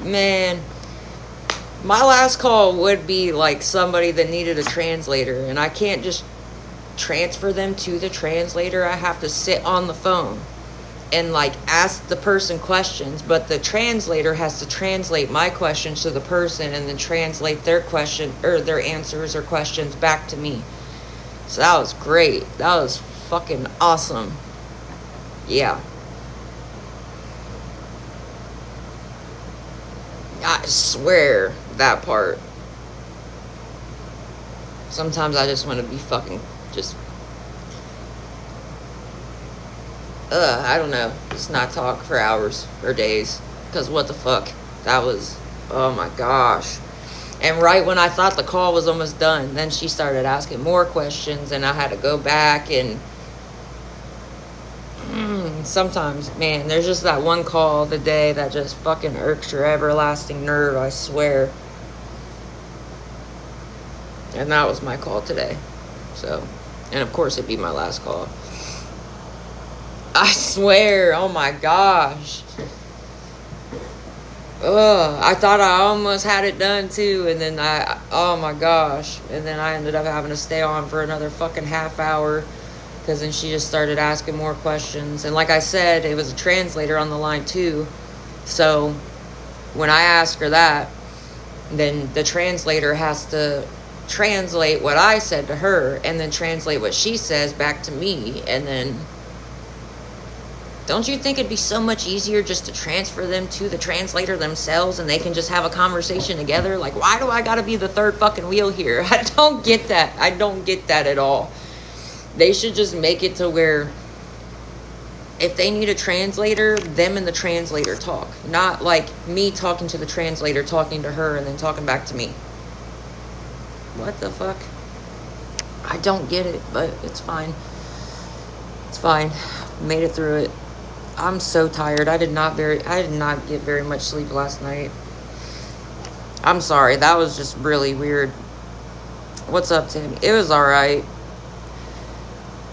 Man, my last call would be like somebody that needed a translator, and I can't just transfer them to the translator. I have to sit on the phone and like ask the person questions, but the translator has to translate my questions to the person and then translate their question or their answers or questions back to me. So that was great. That was fucking awesome. Yeah. I swear that part. Sometimes I just want to be fucking just I don't know, just not talk for hours or days. Because what the fuck? That was, oh my gosh. And right when I thought the call was almost done, then she started asking more questions, and I had to go back and sometimes, man, there's just that one call of the day that just fucking irks your everlasting nerve, I swear. And that was my call today. So, and of course it'd be my last call. I swear, oh my gosh. Ugh, I thought I almost had it done too, and then oh my gosh. And then I ended up having to stay on for another fucking half hour, because then she just started asking more questions. And like I said, it was a translator on the line too. So when I ask her that, then the translator has to translate what I said to her and then translate what she says back to me. And then, don't you think it'd be so much easier just to transfer them to the translator themselves and they can just have a conversation together? Like, why do I gotta be the third fucking wheel here? I don't get that. I don't get that at all. They should just make it to where if they need a translator, them and the translator talk. Not like me talking to the translator, talking to her, and then talking back to me. What the fuck? I don't get it, but it's fine. It's fine. Made it through it. I'm so tired. I did not get very much sleep last night. I'm sorry. That was just really weird. What's up, Tim? It was alright.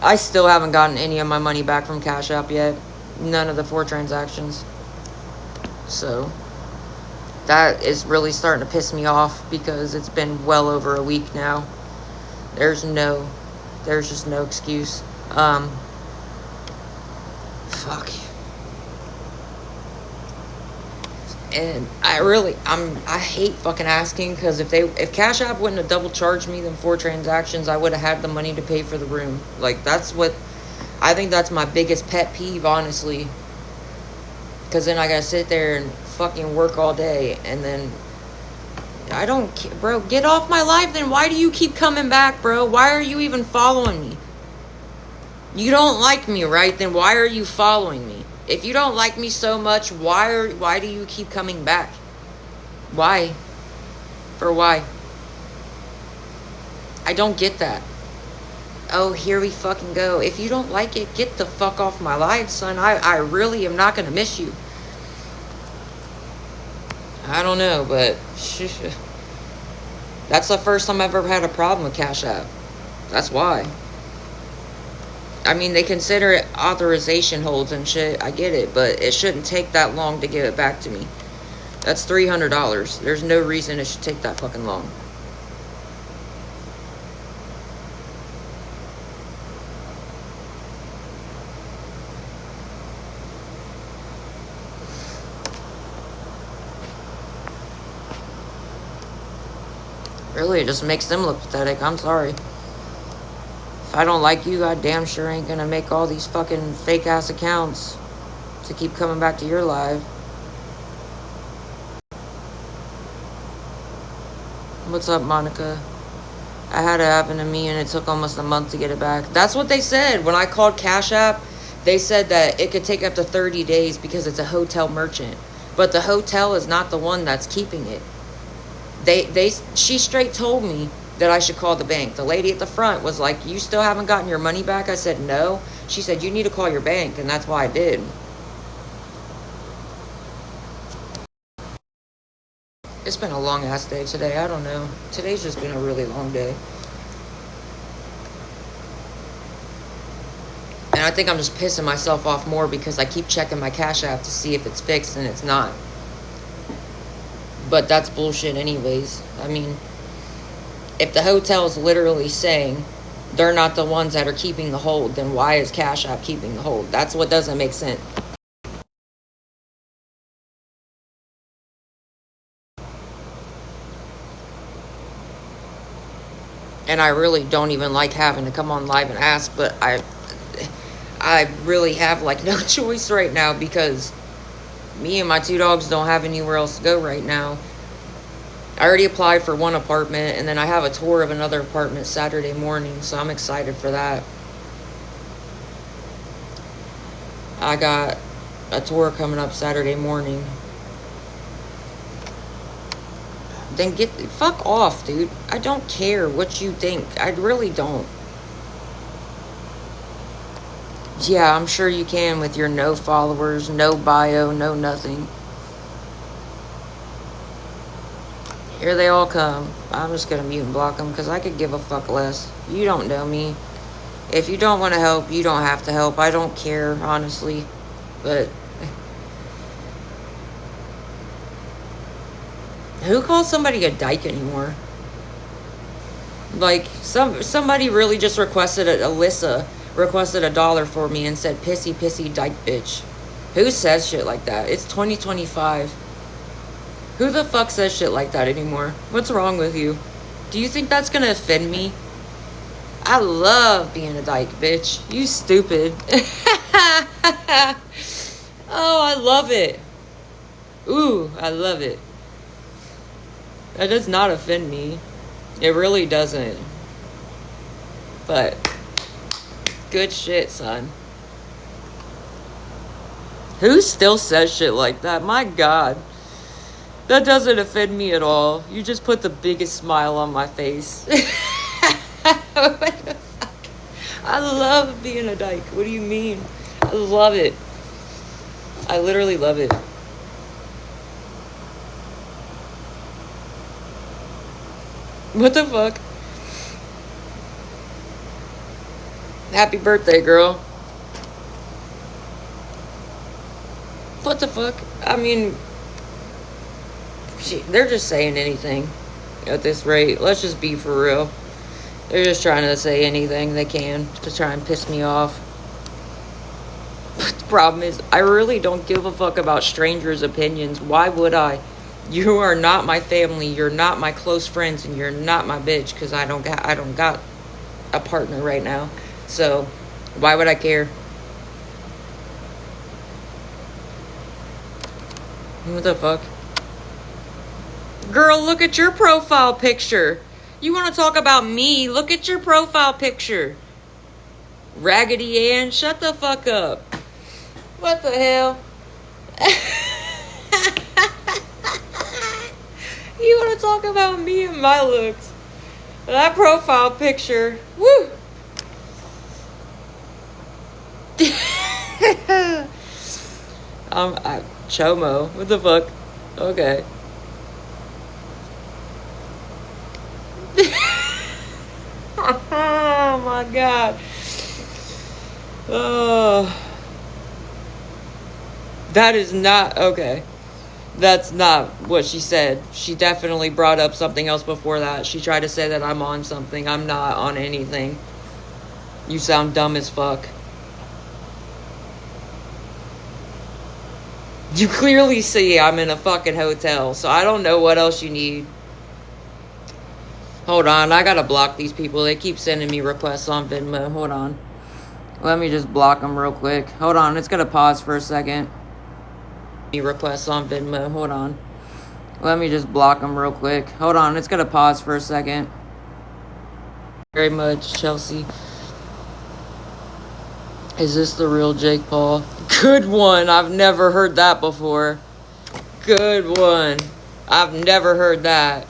I still haven't gotten any of my money back from Cash App yet. None of the 4 transactions. So that is really starting to piss me off, because it's been well over a week now. There's just no excuse. Fuck. And I hate fucking asking, because if Cash App wouldn't have double charged me them 4 transactions, I would have had the money to pay for the room. Like, I think that's my biggest pet peeve, honestly. Because then I gotta sit there and fucking work all day, and then I don't care, bro. Get off my life. Then why do you keep coming back, bro? Why are you even following me? You don't like me, right? Then why are you following me? If you don't like me so much, why do you keep coming back? Why? For why? I don't get that. Oh, here we fucking go. If you don't like it, get the fuck off my life, son. I really am not gonna miss you. I don't know, but that's the first time I've ever had a problem with Cash App. That's why. I mean, they consider it authorization holds and shit. I get it, but it shouldn't take that long to give it back to me. That's $300. There's no reason it should take that fucking long. Really, it just makes them look pathetic. I'm sorry. If I don't like you, I damn sure ain't gonna make all these fucking fake ass accounts to keep coming back to your live. What's up, Monica? I had it happen to me, and it took almost a month to get it back. That's what they said. When I called Cash App, they said that it could take up to 30 days because it's a hotel merchant. But the hotel is not the one that's keeping it. She straight told me that I should call the bank. The lady at the front was like, you still haven't gotten your money back? I said, no. She said, you need to call your bank, and that's why I did. It's been a long ass day today. I don't know. Today's just been a really long day. And I think I'm just pissing myself off more because I keep checking my Cash App to see if it's fixed, and it's not. But that's bullshit anyways. I mean, if the hotel's literally saying they're not the ones that are keeping the hold, then why is Cash App keeping the hold? That's what doesn't make sense. And I really don't even like having to come on live and ask, but I really have like no choice right now because me and my two dogs don't have anywhere else to go right now. I already applied for one apartment, and then I have a tour of another apartment Saturday morning, so I'm excited for that. I got a tour coming up Saturday morning. Then fuck off, dude. I don't care what you think. I really don't. Yeah, I'm sure you can with your no followers, no bio, no nothing. Here they all come. I'm just gonna mute and block them because I could give a fuck less. You don't know me. If you don't want to help, you don't have to help. I don't care, honestly. But who calls somebody a dyke anymore? Like, somebody really just Alyssa requested $1 for me and said, pissy, pissy, dyke bitch. Who says shit like that? It's 2025. Who the fuck says shit like that anymore? What's wrong with you? Do you think that's gonna offend me? I love being a dyke, bitch. You stupid. Oh, I love it. Ooh, I love it. That does not offend me. It really doesn't. But good shit, son. Who still says shit like that? My God. That doesn't offend me at all. You just put the biggest smile on my face. What the fuck? I love being a dyke. What do you mean? I love it. I literally love it. What the fuck? Happy birthday, girl. What the fuck? I mean, they're just saying anything at this rate. Let's just be for real. They're just trying to say anything they can to try and piss me off. But the problem is, I really don't give a fuck about strangers' opinions. Why would I? You are not my family. You're not my close friends, and you're not my bitch because I don't got a partner right now. So why would I care? What the fuck? Girl, look at your profile picture. You want to talk about me? Look at your profile picture. Raggedy Ann, shut the fuck up. What the hell? You want to talk about me and my looks? That profile picture. Woo! Chomo. What the fuck? Okay. Oh my God. Oh. That is not okay. That's not what she said. She definitely brought up something else before that. She tried to say that I'm on something. I'm not on anything. You sound dumb as fuck. You clearly see I'm in a fucking hotel, so I don't know what else you need. Hold on, I gotta block these people. They keep sending me requests on Venmo. Hold on. Let me just block them real quick. Hold on, it's gonna pause for a second. Requests on Venmo. Hold on. Let me just block them real quick. Hold on, it's gonna pause for a second. Very much, Chelsea. Is this the real Jake Paul? Good one. I've never heard that before. Good one. I've never heard that.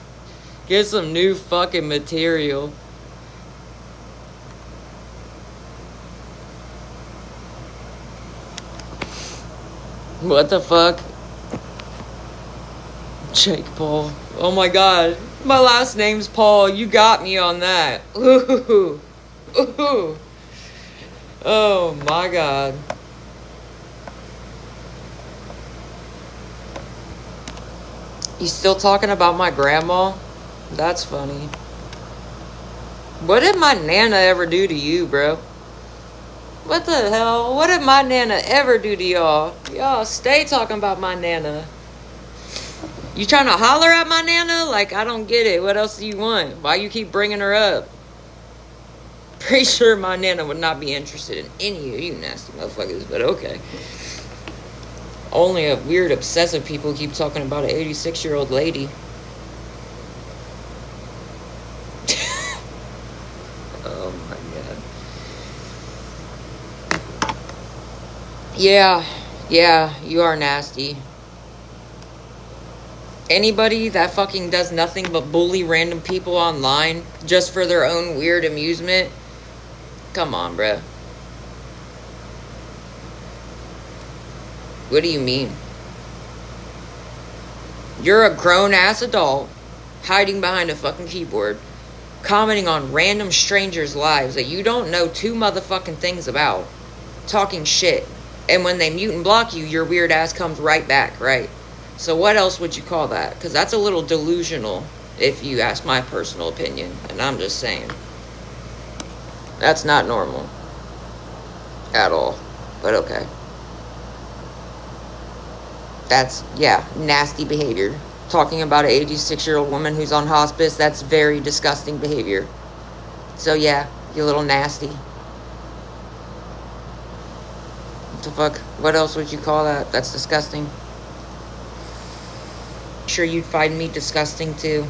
Get some new fucking material. What the fuck? Jake Paul. Oh my God. My last name's Paul. You got me on that. Ooh. Ooh. Oh my God. You still talking about my grandma? That's funny. What did my Nana ever do to you, bro? What the hell? What did my Nana ever do to y'all? Y'all stay talking about my Nana. You trying to holler at my Nana? Like, I don't get it. What else do you want? Why you keep bringing her up? Pretty sure my Nana would not be interested in any of you nasty motherfuckers, but okay. Only a weird obsessive people keep talking about an 86-year-old lady. Oh my god. Yeah, you are nasty. Anybody that fucking does nothing but bully random people online just for their own weird amusement, come on, bruh. What do you mean? You're a grown-ass adult hiding behind a fucking keyboard, commenting on random strangers' lives that you don't know two motherfucking things about, talking shit. And when they mute and block you, your weird ass comes right back, right? So what else would you call that? Because that's a little delusional, if you ask my personal opinion. And I'm just saying. That's not normal. At all. But okay. That's, yeah, nasty behavior. Talking about an 86-year-old woman who's on hospice, that's very disgusting behavior. So yeah, you little nasty. What the fuck? What else would you call that? That's disgusting. Sure, you'd find me disgusting too.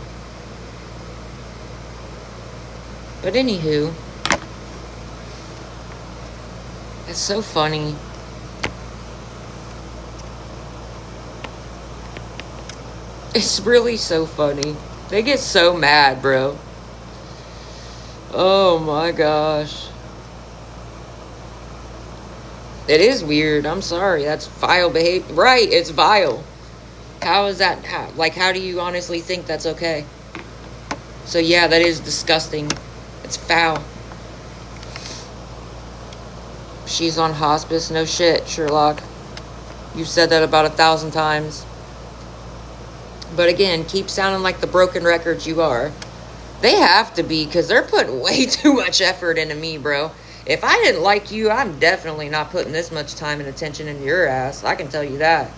But anywho, it's so funny. It's really so funny. They get so mad, bro. Oh my gosh. It is weird. I'm sorry. That's vile behavior. Right, it's vile. How is that? How do you honestly think that's okay? So yeah, that is disgusting. It's foul. She's on hospice. No shit, Sherlock. You've said that about 1,000 times. But again, keep sounding like the broken records you are. They have to be, because they're putting way too much effort into me, bro. If I didn't like you, I'm definitely not putting this much time and attention into your ass. I can tell you that.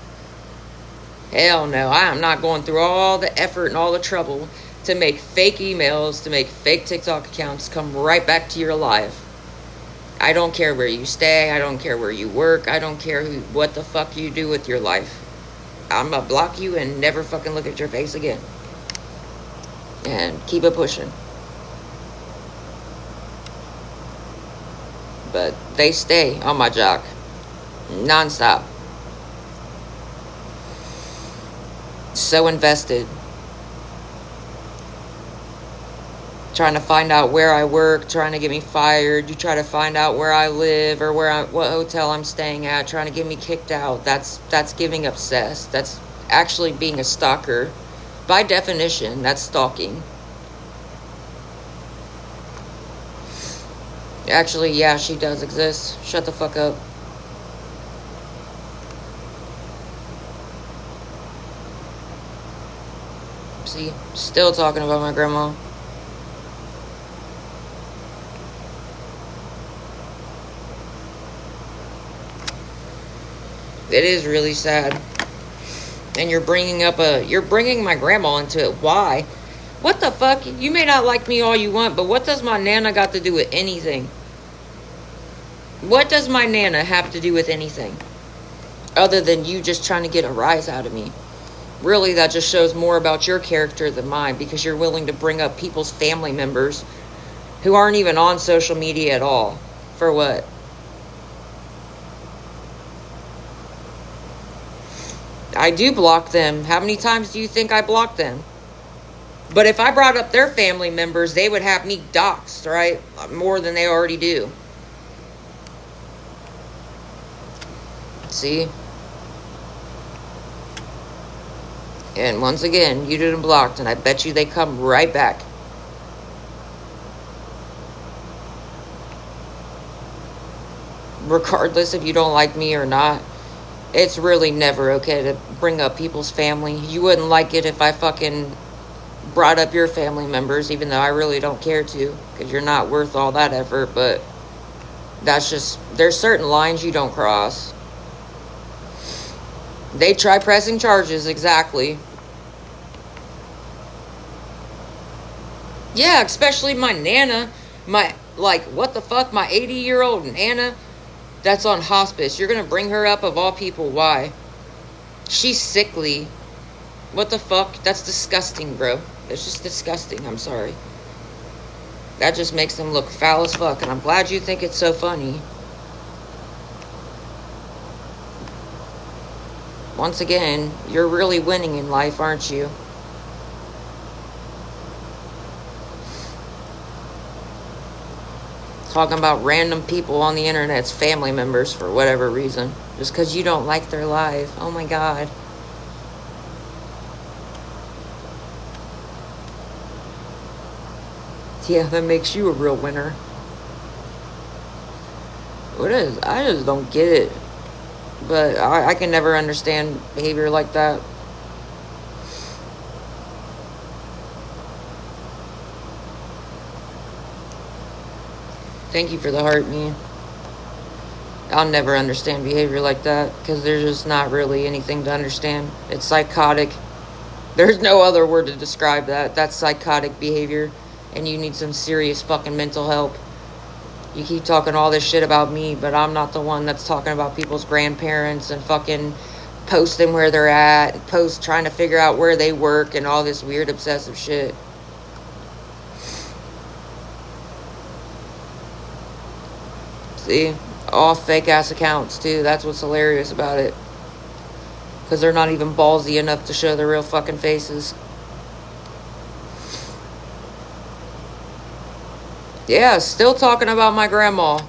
Hell no, I am not going through all the effort and all the trouble to make fake emails, to make fake TikTok accounts come right back to your life. I don't care where you stay. I don't care where you work. I don't care what the fuck you do with your life. I'm gonna block you and never fucking look at your face again. And keep it pushing. But they stay on my jock. Non-stop. So invested. Trying to find out where I work, trying to get me fired. You try to find out where I live or what hotel I'm staying at, trying to get me kicked out. That's giving obsessed. That's actually being a stalker. By definition, that's stalking. Actually, yeah, she does exist. Shut the fuck up. See, still talking about my grandma. It is really sad. And you're bringing my grandma into it. Why? What the fuck? You may not like me all you want, but what does my Nana got to do with anything? What does my Nana have to do with anything? Other than you just trying to get a rise out of me. Really, that just shows more about your character than mine, because you're willing to bring up people's family members who aren't even on social media at all. For what? I do block them. How many times do you think I blocked them? But if I brought up their family members, they would have me doxxed, right? More than they already do. See? And once again, you didn't blocked, and I bet you they come right back. Regardless if you don't like me or not. It's really never okay to bring up people's family. You wouldn't like it if I fucking brought up your family members, even though I really don't care to, because you're not worth all that effort, but that's just, there's certain lines you don't cross. They try pressing charges, exactly. Yeah, especially my Nana. Like, what the fuck? My 80-year-old Nana that's on hospice. You're gonna bring her up of all people. Why? She's sickly. What the fuck? That's disgusting, bro. It's just disgusting. I'm sorry. That just makes them look foul as fuck, and I'm glad you think it's so funny. Once again, you're really winning in life, aren't you? Talking about random people on the internet's family members for whatever reason. Just because you don't like their life. Oh my god. Yeah, that makes you a real winner. What is? I just don't get it. But I can never understand behavior like that. Thank you for the heart, me. I'll never understand behavior like that because there's just not really anything to understand. It's psychotic. There's no other word to describe that. That's psychotic behavior, and you need some serious fucking mental help. You keep talking all this shit about me, but I'm not the one that's talking about people's grandparents and fucking posting where they're at, and trying to figure out where they work and all this weird obsessive shit. See? All fake ass accounts too. That's what's hilarious about it. Because they're not even ballsy enough to show their real fucking faces. Yeah, still talking about my grandma.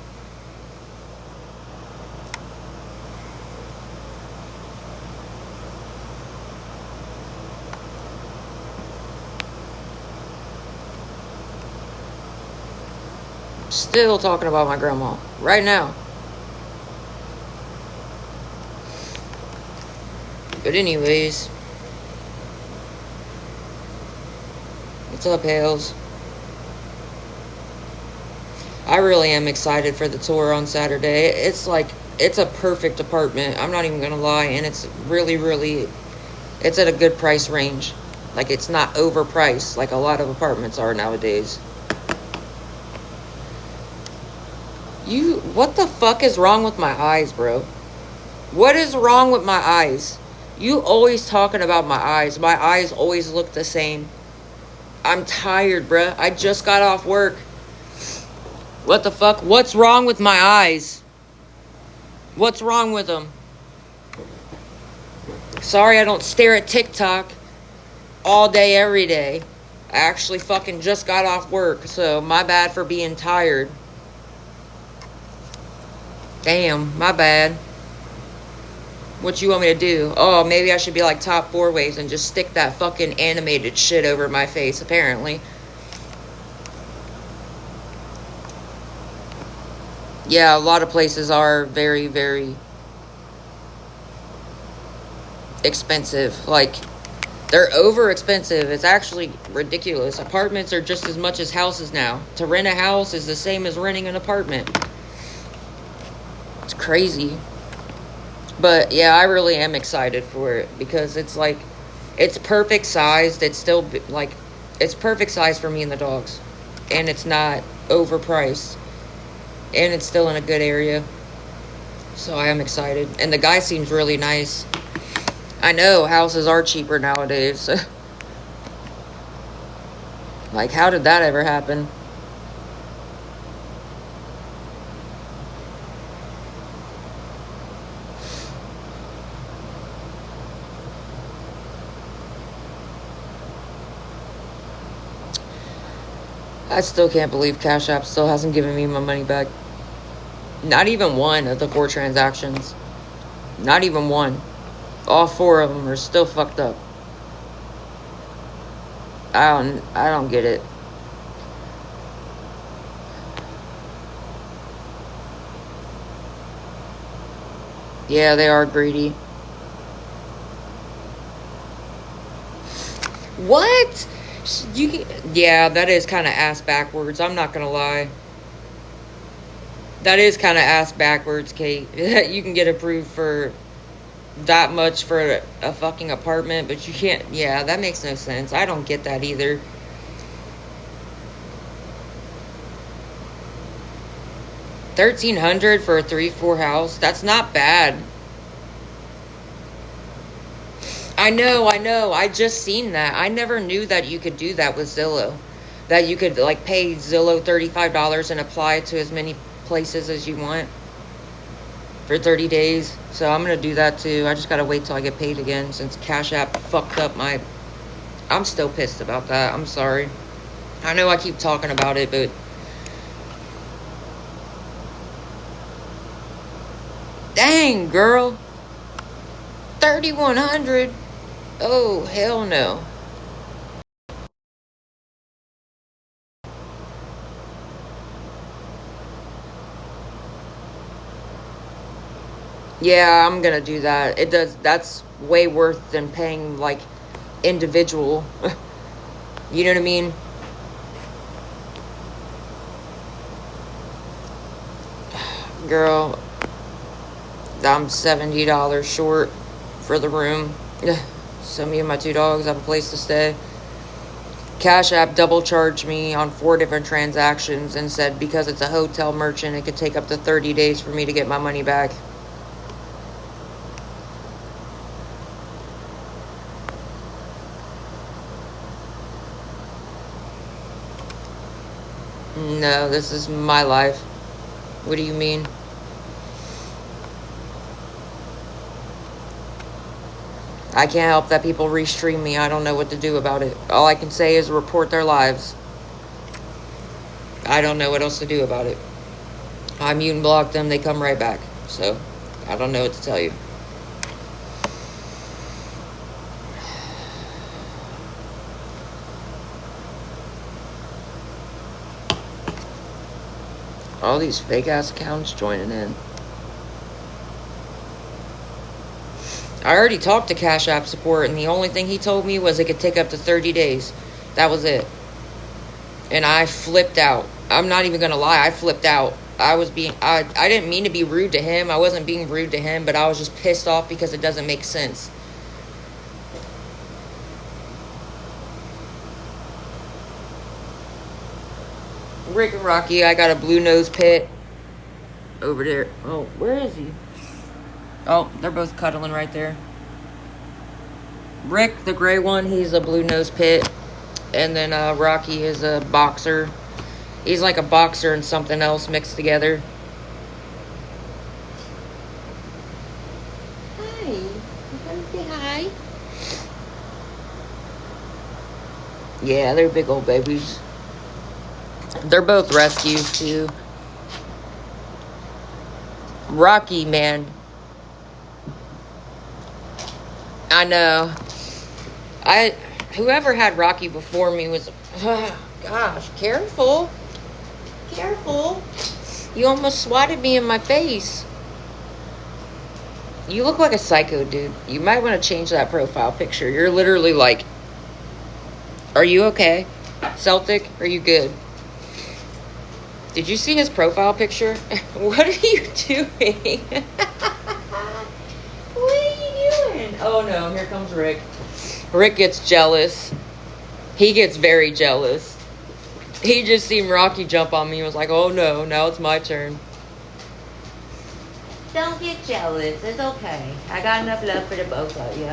Still talking about my grandma. Right now. But anyways. What's up, Hales? I really am excited for the tour on Saturday. It's like, it's a perfect apartment. I'm not even gonna lie. And it's really, really, it's at a good price range. Like, it's not overpriced like a lot of apartments are nowadays. What the fuck is wrong with my eyes, bro? What is wrong with my eyes? You always talking about my eyes. My eyes always look the same. I'm tired, bruh. I just got off work. What the fuck? What's wrong with my eyes? What's wrong with them? Sorry I don't stare at TikTok all day, every day. I actually fucking just got off work, so my bad for being tired. Damn, my bad. What you want me to do? Oh, maybe I should be like Top 4 Ways and just stick that fucking animated shit over my face, apparently. Yeah, a lot of places are very, very expensive. Like, they're over expensive. It's actually ridiculous. Apartments are just as much as houses now. To rent a house is the same as renting an apartment. It's crazy. But yeah, I really am excited for it because it's like, it's perfect sized. It's still like, it's perfect size for me and the dogs. And it's not overpriced. And it's still in a good area. So I am excited. And the guy seems really nice. I know houses are cheaper nowadays. Like, how did that ever happen? I still can't believe Cash App still hasn't given me my money back. Not even one of the 4 transactions. Not even one. All 4 of them are still fucked up. I don't get it. Yeah, they are greedy. What? Yeah, that is kind of ass backwards. I'm not gonna lie. That is kind of ass backwards, Kate. You can get approved for that much for a fucking apartment, but you can't. Yeah, that makes no sense. I don't get that either. 1,300 for a 3-4 house. That's not bad. I know. I just seen that. I never knew that you could do that with Zillow. That you could like pay Zillow $35 and apply to as many places as you want for 30 days. So I'm gonna do that too. I just gotta wait till I get paid again since Cash App fucked up my. I'm still pissed about that. I'm sorry. I know I keep talking about it, but dang, girl. 3,100. Oh, hell no. Yeah, I'm gonna do that. It does. That's way worth than paying like individual. You know what I mean? Girl, I'm $70 short for the room. So me and my 2 dogs have a place to stay. Cash App double charged me on 4 different transactions and said because it's a hotel merchant, it could take up to 30 days for me to get my money back. No, this is my life. What do you mean? I can't help that people restream me. I don't know what to do about it. All I can say is report their lives. I don't know what else to do about it. I mute and block them. They come right back. So, I don't know what to tell you. All these fake ass accounts joining in. I already talked to Cash App support, and the only thing he told me was it could take up to 30 days. That was it. And I flipped out. I'm not even gonna lie, I flipped out. I didn't mean to be rude to him. I wasn't being rude to him, but I was just pissed off because it doesn't make sense. Rick and Rocky, I got a blue nose pit over there. Oh, where is he? Oh, they're both cuddling right there. Rick, the gray one, he's a blue nose pit. And then Rocky is a boxer. He's like a boxer and something else mixed together. Hi. You want to say hi? Yeah, they're big old babies. They're both rescues, too. Rocky, man. I know. Whoever had Rocky before me was... gosh, careful. Careful. You almost swatted me in my face. You look like a psycho, dude. You might want to change that profile picture. You're literally like... Are you okay? Celtic, are you good? Did you see his profile picture? What are you doing? What are you doing? Oh no, here comes Rick. Rick gets jealous. He gets very jealous. He just seen Rocky jump on me and was like, oh no, now it's my turn. Don't get jealous. It's okay. I got enough love for the both of you.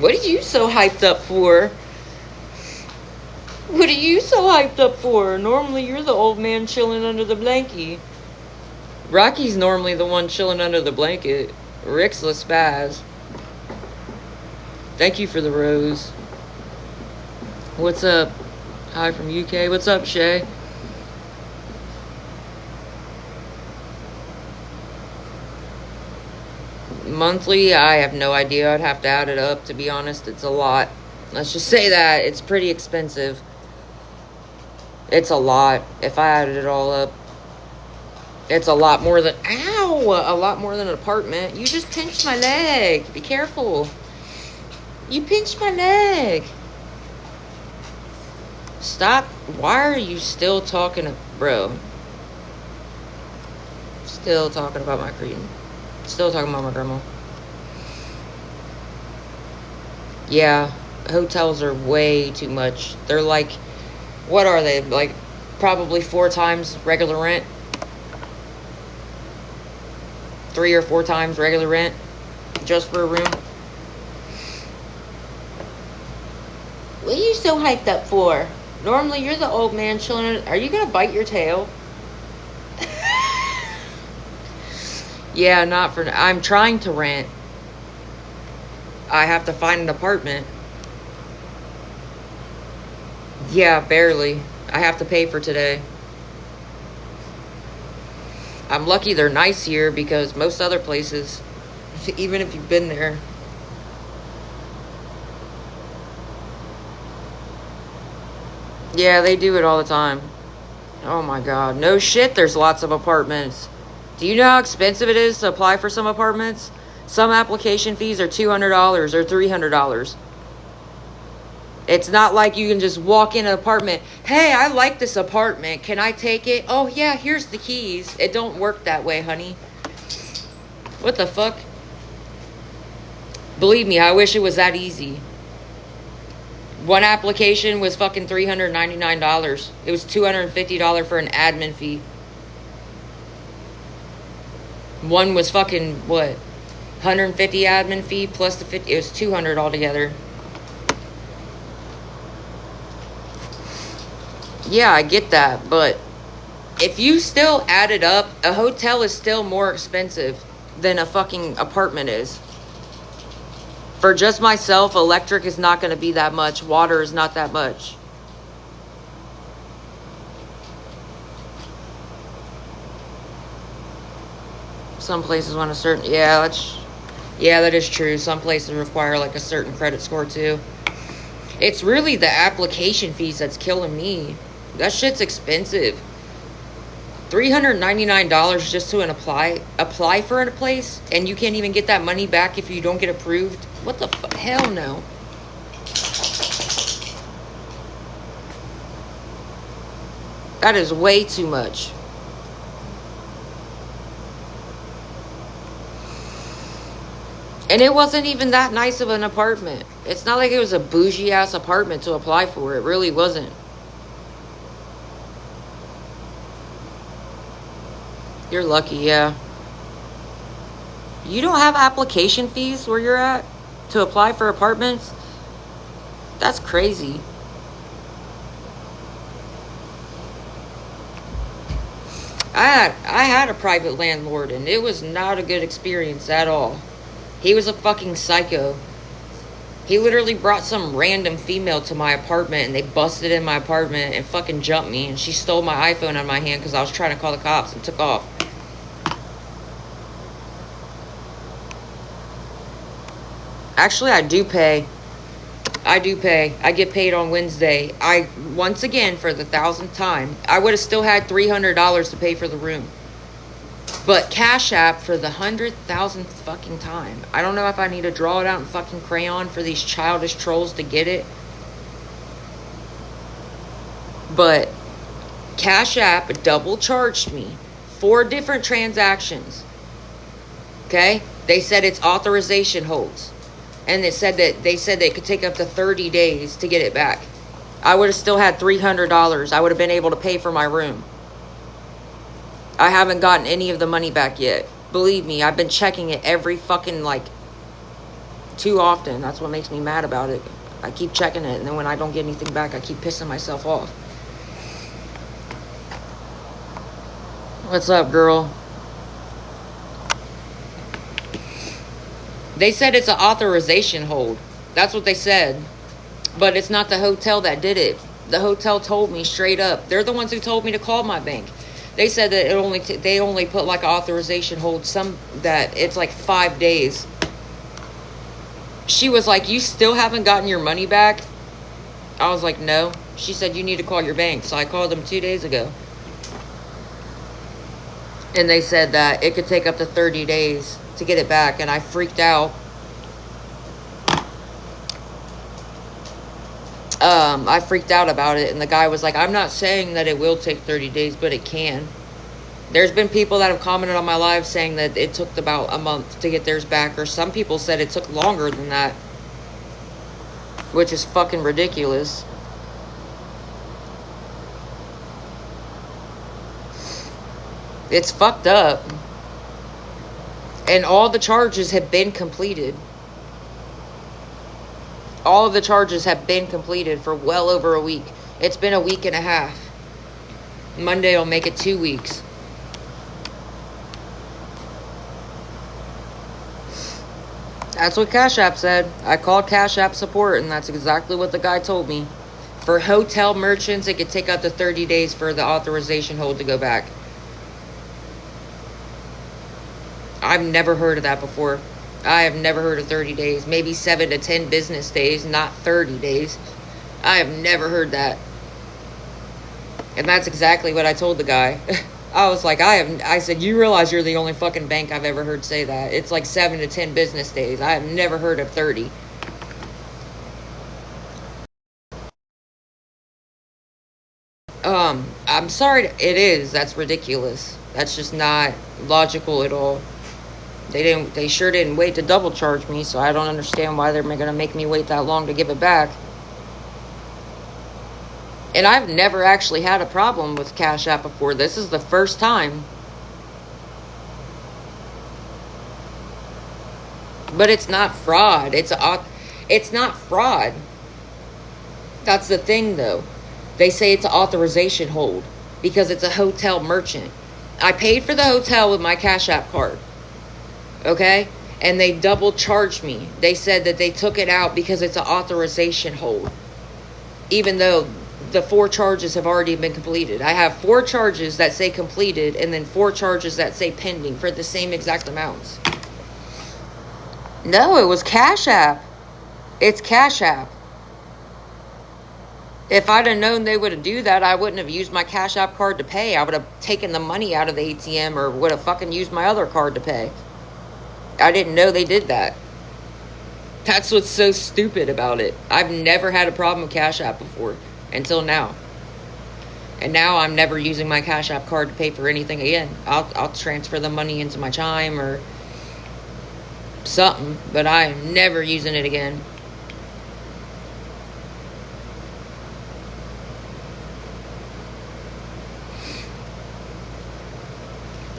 What are you so hyped up for? What are you so hyped up for? Normally you're the old man chilling under the blankie. Rocky's normally the one chilling under the blanket. Rick's the spaz. Thank you for the rose. What's up? Hi from UK. What's up, Shay? Monthly, I have no idea. I'd have to add it up, to be honest. It's a lot. Let's just say that. It's pretty expensive. It's a lot. If I added it all up, it's a lot more than... Ow! A lot more than an apartment. You just pinched my leg. Be careful. You pinched my leg. Stop. Why are you still talking to... Bro. Still talking about my cretin. Still talking about my grandma. Yeah. Hotels are way too much. They're like... What are they? Like, probably 4 times regular rent. 3 or 4 times regular rent. Just for a room. What are you so hyped up for? Normally, you're the old man chilling. Are you going to bite your tail? Yeah, not for... I'm trying to rent. I have to find an apartment. Yeah, barely. I have to pay for today. I'm lucky they're nice here because most other places, even if you've been there... Yeah, they do it all the time. Oh my god. No shit, there's lots of apartments. Do you know how expensive it is to apply for some apartments? Some application fees are $200 or $300. It's not like you can just walk in an apartment. Hey, I like this apartment. Can I take it? Oh yeah, here's the keys. It don't work that way, honey. What the fuck? Believe me, I wish it was that easy. One application was fucking $399. It was $250 for an admin fee. One was fucking, what? 150 admin fee plus the 50. It was 200 altogether. Yeah, I get that. But if you still add it up, a hotel is still more expensive than a fucking apartment is. For just myself, electric is not going to be that much. Water is not that much. Some places want a certain... Yeah, that is true. Some places require like a certain credit score too. It's really the application fees that's killing me. That shit's expensive. $399 just to apply for a place, and you can't even get that money back if you don't get approved. What the fuck? Hell no. That is way too much. And it wasn't even that nice of an apartment. It's not like it was a bougie ass apartment to apply for. It really wasn't. You're lucky, yeah. You don't have application fees where you're at to apply for apartments? That's crazy. I had a private landlord, and it was not a good experience at all. He was a fucking psycho. He literally brought some random female to my apartment, and they busted in my apartment and fucking jumped me, and she stole my iPhone out of my hand because I was trying to call the cops and took off. Actually, I do pay. I get paid on Wednesday. Once again, for the 1,000th time, I would have still had $300 to pay for the room. But Cash App for the 100,000th fucking time. I don't know if I need to draw it out in fucking crayon for these childish trolls to get it. But Cash App double charged me 4 different transactions. Okay? They said it's authorization holds. And they said it could take up to 30 days to get it back. I would have still had $300. I would have been able to pay for my room. I haven't gotten any of the money back yet. Believe me, I've been checking it every fucking, too often. That's what makes me mad about it. I keep checking it, and then when I don't get anything back, I keep pissing myself off. What's up, girl? They said it's an authorization hold. That's what they said. But it's not the hotel that did it. The hotel told me straight up. They're the ones who told me to call my bank. They said that they only put an authorization hold. That it's 5 days. She was like, "You still haven't gotten your money back?" I was like, "No." She said, "You need to call your bank." So I called them 2 days ago. And they said that it could take up to 30 days to get it back. And I freaked out. I freaked out about it, and the guy was like, I'm not saying that it will take 30 days, but it can. There's been people that have commented on my live saying that it took about a month to get theirs back, or some people said it took longer than that, which is fucking ridiculous. It's fucked up. And all the charges have been completed. All of the charges have been completed for well over a week. It's been a week and a half. Monday will make it 2 weeks. That's what Cash App said. I called Cash App support, and that's exactly what the guy told me. For hotel merchants, it could take up to 30 days for the authorization hold to go back. I've never heard of that before. I have never heard of 30 days. Maybe 7 to 10 business days, not 30 days. I have never heard that. And that's exactly what I told the guy. I was like, I said, you realize you're the only fucking bank I've ever heard say that. It's like 7 to 10 business days. I have never heard of 30. I'm sorry, it is. That's ridiculous. That's just not logical at all. They sure didn't wait to double charge me, so I don't understand why they're gonna make me wait that long to give it back. And I've never actually had a problem with Cash App before. This is the first time. But it's not fraud. It's not fraud. That's the thing, though. They say it's an authorization hold because it's a hotel merchant. I paid for the hotel with my Cash App card. Okay? And they double charged me. They said that they took it out because it's an authorization hold. Even though the 4 charges have already been completed. I have 4 charges that say completed and then 4 charges that say pending for the same exact amounts. No, it was Cash App. It's Cash App. If I'd have known they would have do that, I wouldn't have used my Cash App card to pay. I would have taken the money out of the ATM or would have fucking used my other card to pay. I didn't know they did that. That's what's so stupid about it. I've never had a problem with Cash App before. Until now. And now I'm never using my Cash App card to pay for anything again. I'll transfer the money into my Chime or something, but I am never using it again.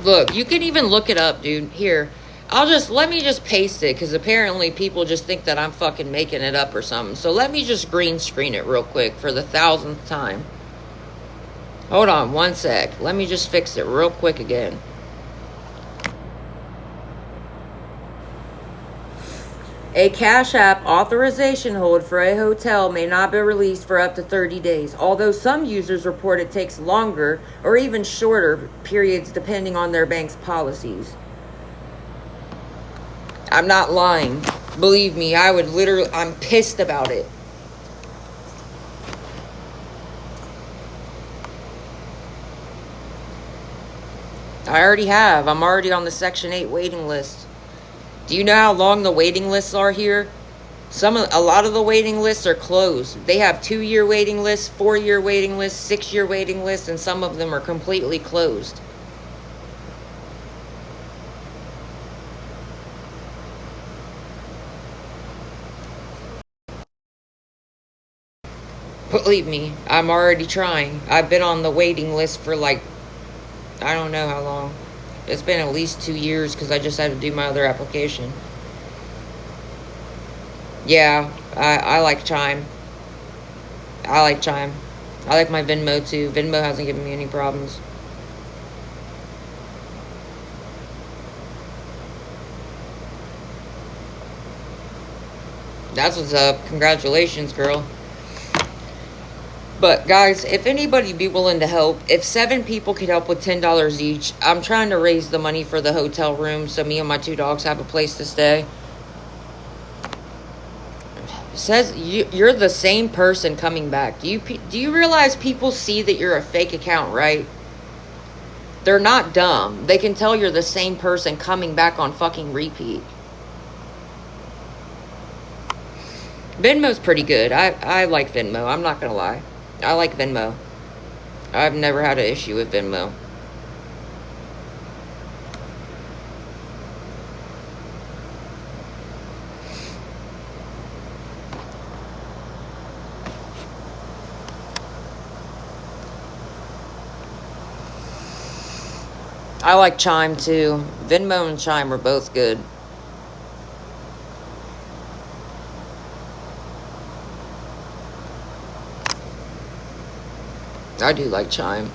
Look, you can even look it up, dude. Here, let me just paste it, because apparently people just think that I'm fucking making it up or something. So let me just green screen it real quick for the 1,000th time. Hold on one sec. Let me just fix it real quick again. A Cash App authorization hold for a hotel may not be released for up to 30 days, although some users report it takes longer or even shorter periods depending on their bank's policies. I'm not lying. Believe me, I'm pissed about it. I already have. I'm already on the Section 8 waiting list. Do you know how long the waiting lists are here? A lot of the waiting lists are closed. They have 2-year waiting lists, 4-year waiting lists, 6-year waiting lists, and some of them are completely closed. Believe me, I'm already trying. I've been on the waiting list for I don't know how long. It's been at least 2 years because I just had to do my other application. Yeah, I like Chime. I like Chime. I like my Venmo too. Venmo hasn't given me any problems. That's what's up. Congratulations, girl. But guys, if anybody be willing to help, if 7 people could help with $10 each, I'm trying to raise the money for the hotel room so me and my 2 dogs have a place to stay. It says you're the same person coming back. Do you realize people see that you're a fake account, right? They're not dumb. They can tell you're the same person coming back on fucking repeat. Venmo's pretty good. I like Venmo. I'm not going to lie. I like Venmo. I've never had an issue with Venmo. I like Chime too. Venmo and Chime are both good. I do like Chime.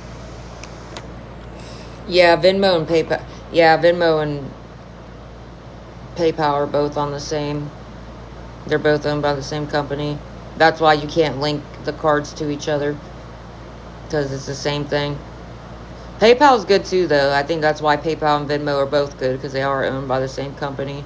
Yeah, Venmo and PayPal. Yeah, Venmo and PayPal are both on the same. They're both owned by the same company. That's why you can't link the cards to each other. Because it's the same thing. PayPal's good too, though. I think that's why PayPal and Venmo are both good. Because they are owned by the same company.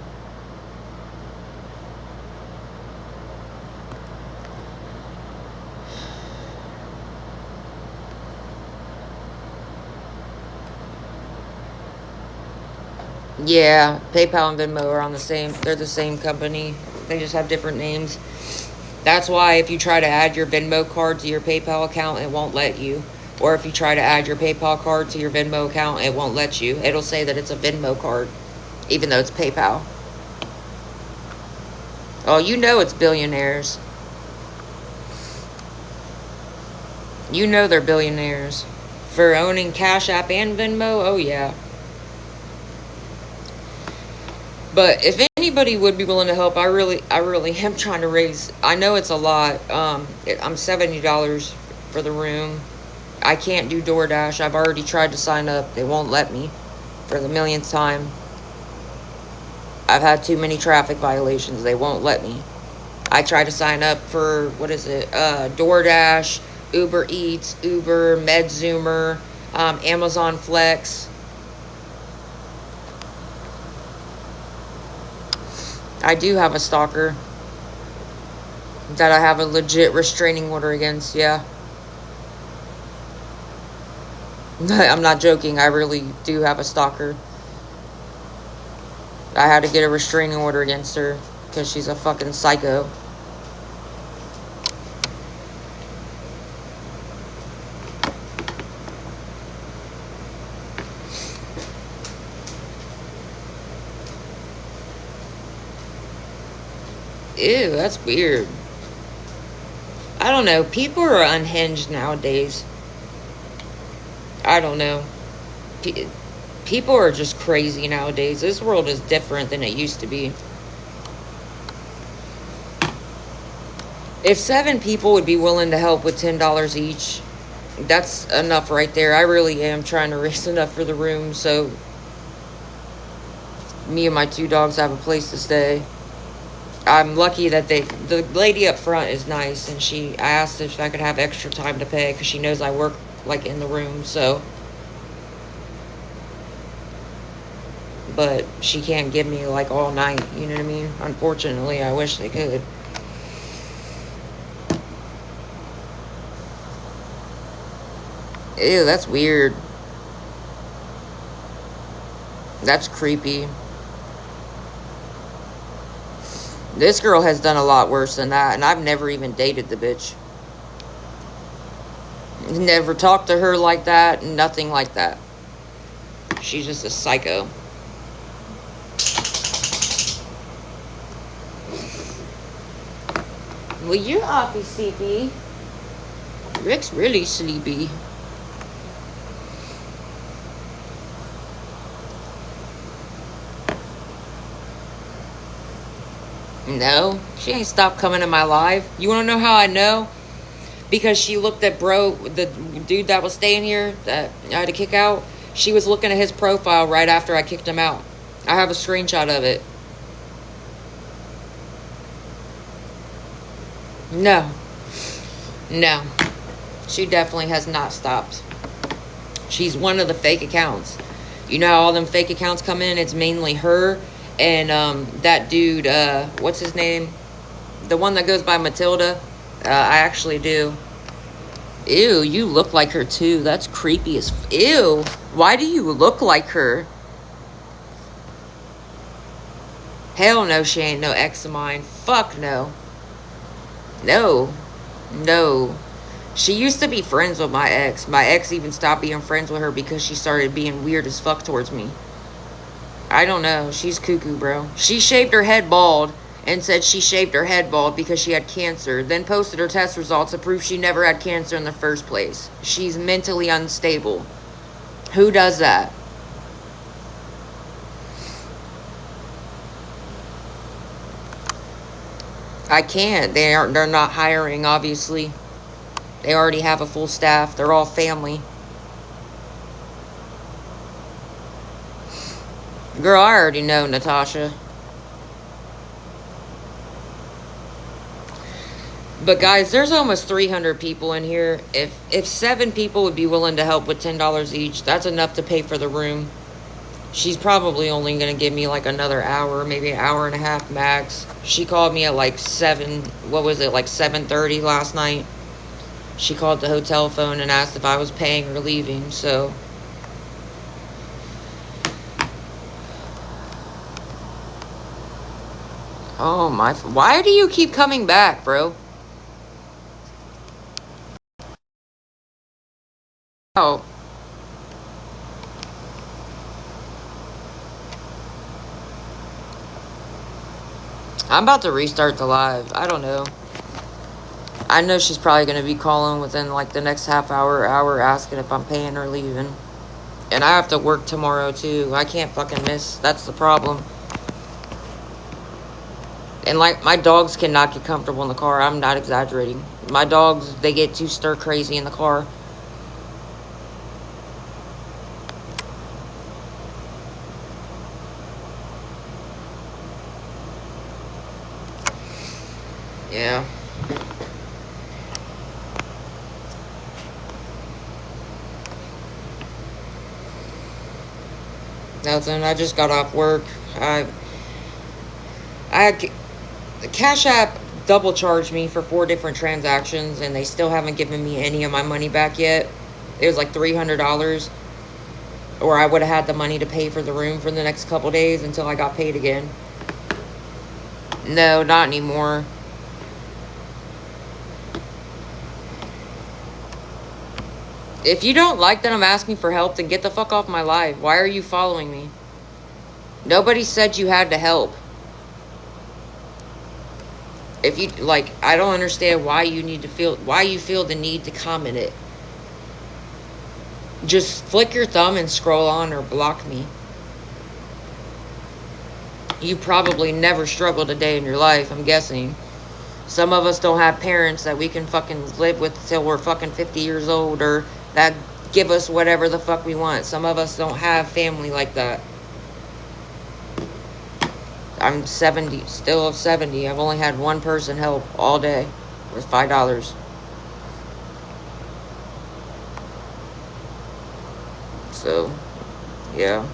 Yeah, PayPal and Venmo are on the same. They're the same company. They just have different names. That's why if you try to add your Venmo card to your PayPal account, it won't let you. Or if you try to add your PayPal card to your Venmo account, it won't let you. It'll say that it's a Venmo card, even though it's PayPal. Oh, you know it's billionaires. You know they're billionaires. For owning Cash App and Venmo, oh yeah. But if anybody would be willing to help, I really am trying to raise. I know it's a lot. I'm $70 for the room. I can't do DoorDash. I've already tried to sign up. They won't let me for the millionth time. I've had too many traffic violations. They won't let me. I tried to sign up for, DoorDash, Uber Eats, Uber, MedZoomer, Amazon Flex. I do have a stalker that I have a legit restraining order against, yeah. I'm not joking, I really do have a stalker. I had to get a restraining order against her because she's a fucking psycho. Ew, that's weird. I don't know. People are unhinged nowadays. I don't know. People are just crazy nowadays. This world is different than it used to be. If 7 people would be willing to help with $10 each, that's enough right there. I really am trying to raise enough for the room so me and my 2 dogs have a place to stay. I'm lucky that the lady up front is nice, and I asked if I could have extra time to pay because she knows I work like in the room, so. But she can't give me like all night, you know what I mean? Unfortunately, I wish they could. Ew, that's weird. That's creepy. This girl has done a lot worse than that, and I've never even dated the bitch. Never talked to her like that, nothing like that. She's just a psycho. Well, you're awfully sleepy. Rick's really sleepy. No, she ain't stopped coming to my live. You want to know how I know? Because she looked at the dude that was staying here that I had to kick out. She was looking at his profile right after I kicked him out. I have a screenshot of it. No. She definitely has not stopped. She's one of the fake accounts. You know how all them fake accounts come in? It's mainly her and that dude, what's his name? The one that goes by Matilda. I actually do. Ew, you look like her too. That's creepy as... Ew, why do you look like her? Hell no, she ain't no ex of mine. Fuck no. No. No. She used to be friends with my ex. My ex even stopped being friends with her because she started being weird as fuck towards me. I don't know. She's cuckoo, bro. She shaved her head bald and said she shaved her head bald because she had cancer, then posted her test results to prove she never had cancer in the first place. She's mentally unstable. Who does that? I can't. They're not hiring, obviously. They already have a full staff. They're all family. Girl, I already know, Natasha. But guys, there's almost 300 people in here. If 7 people would be willing to help with $10 each, that's enough to pay for the room. She's probably only going to give me like another hour, maybe an hour and a half max. She called me at like 7, what was it, like 7:30 last night. She called the hotel phone and asked if I was paying or leaving, so. Oh my, why do you keep coming back, bro? Oh. I'm about to restart the live. I don't know. I know she's probably going to be calling within like the next half hour asking if I'm paying or leaving. And I have to work tomorrow too. I can't fucking miss. That's the problem. And like my dogs cannot get comfortable in the car. I'm not exaggerating. My dogs, they get too stir crazy in the car. Yeah. Nothing. I just got off work. I had the Cash App double charged me for 4 different transactions, and they still haven't given me any of my money back yet. It was like $300, or I would have had the money to pay for the room for the next couple days until I got paid again. No, not anymore. If you don't like that I'm asking for help, then get the fuck off my live. Why are you following me? Nobody said you had to help. If you, like, I don't understand why you feel the need to comment it. Just flick your thumb and scroll on or block me. You probably never struggled a day in your life, I'm guessing. Some of us don't have parents that we can fucking live with till we're fucking 50 years old, or that give us whatever the fuck we want. Some of us don't have family like that. I'm 70, still of 70. I've only had one person help all day with $5. So, yeah.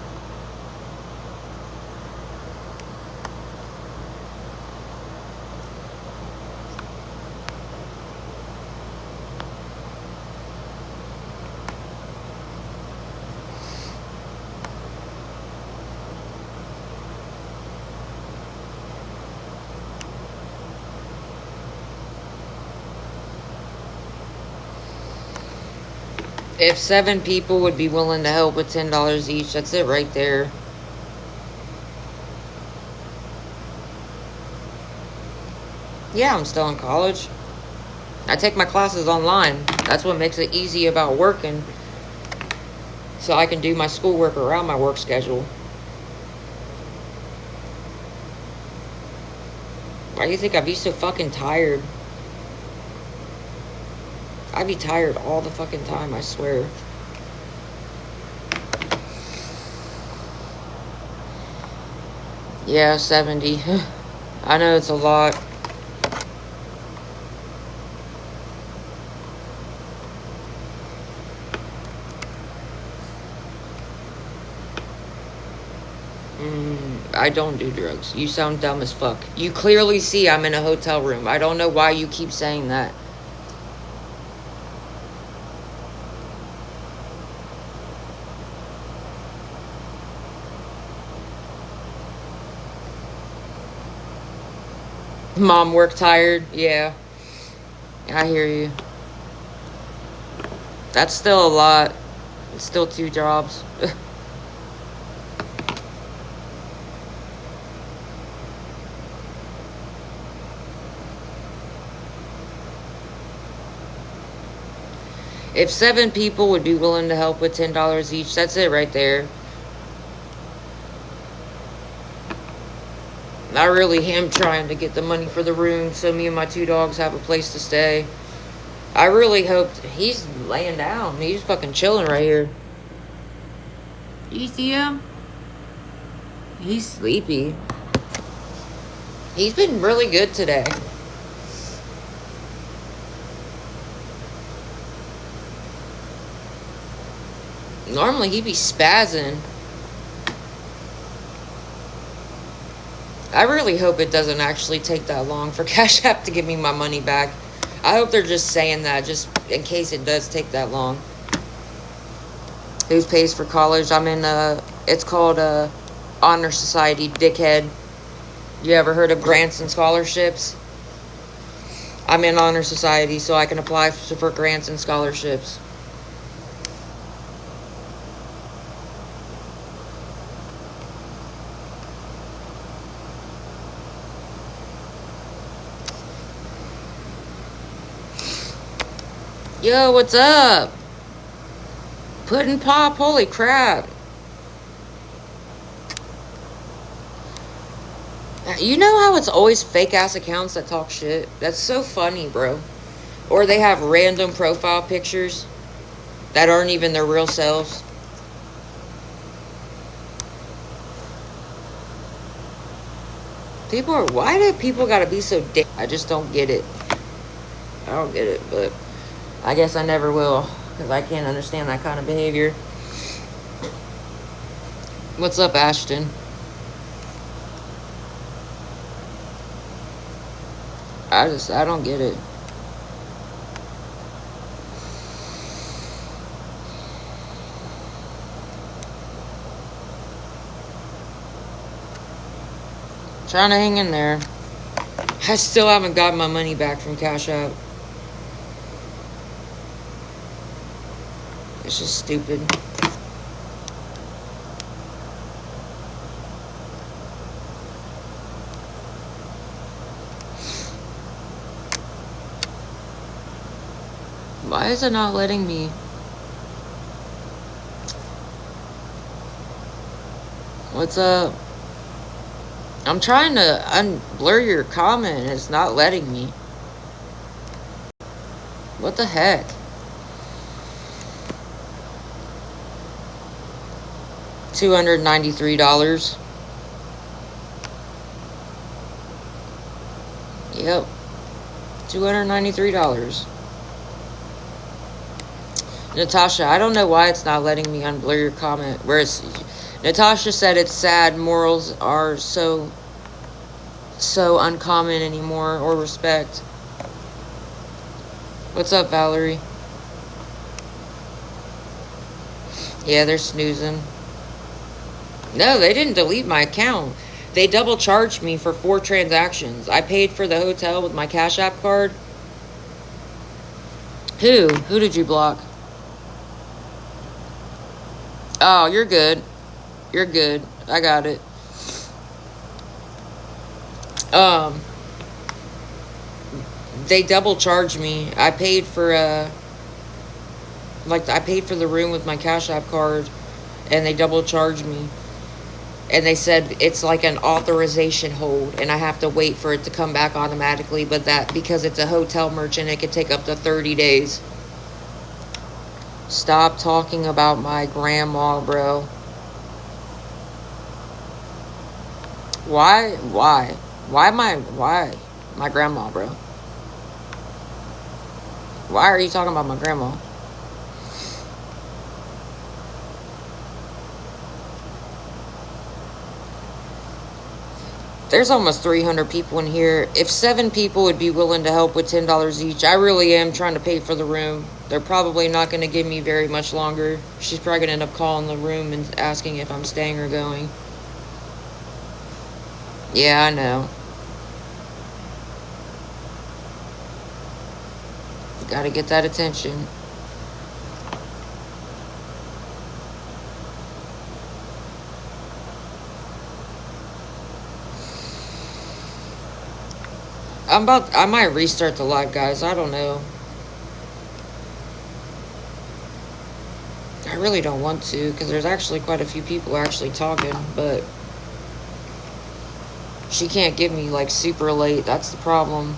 If 7 people would be willing to help with $10 each, that's it right there. Yeah, I'm still in college. I take my classes online. That's what makes it easy about working. So I can do my schoolwork around my work schedule. Why do you think I'd be so fucking tired? I'd be tired all the fucking time, I swear. Yeah, 70. I know it's a lot. I don't do drugs. You sound dumb as fuck. You clearly see I'm in a hotel room. I don't know why you keep saying that. Mom work tired? Yeah. I hear you. That's still a lot. It's still 2 jobs. If 7 people would be willing to help with $10 each, that's it right there. I really am trying to get the money for the room so me and my 2 dogs have a place to stay. I really hope he's laying down. He's fucking chilling right here. You see him? He's sleepy. He's been really good today. Normally he'd be spazzing. I really hope it doesn't actually take that long for Cash App to give me my money back. I hope they're just saying that just in case it does take that long. Who pays for college? I'm in it's called Honor Society, dickhead. You ever heard of grants and scholarships? I'm in Honor Society, so I can apply for grants and scholarships. Yo, what's up? Puddin' Pop, holy crap. You know how it's always fake-ass accounts that talk shit? That's so funny, bro. Or they have random profile pictures that aren't even their real selves. People are... Why do people gotta be so dick? I just don't get it. I don't get it, but... I guess I never will. Because I can't understand that kind of behavior. What's up, Ashton? I don't get it. Trying to hang in there. I still haven't gotten my money back from Cash App. It's just stupid. Why is it not letting me? What's up? I'm trying to unblur your comment and it's not letting me. What the heck? $293. Yep. $293. Natasha, I don't know why it's not letting me unblur your comment. Natasha said it's sad morals are so uncommon anymore, or respect. What's up, Valerie? Yeah, they're snoozing. No, they didn't delete my account. They double charged me for 4 transactions. I paid for the hotel with my Cash App card. Who? Who did you block? Oh, you're good. You're good. I got it. They double charged me. I paid for I paid for the room with my Cash App card, and they double charged me. And they said it's like an authorization hold, and I have to wait for it to come back automatically, but that because it's a hotel merchant, it could take up to 30 days. Stop talking about my grandma, bro. Why my grandma, bro? Why are you talking about my grandma? There's almost 300 people in here. If 7 people would be willing to help with $10 each, I really am trying to pay for the room. They're probably not going to give me very much longer. She's probably going to end up calling the room and asking if I'm staying or going. Yeah, I know. Gotta get that attention. I might restart the live, guys. I don't know. I really don't want to, because there's actually quite a few people actually talking, but she can't give me, like, super late. That's the problem.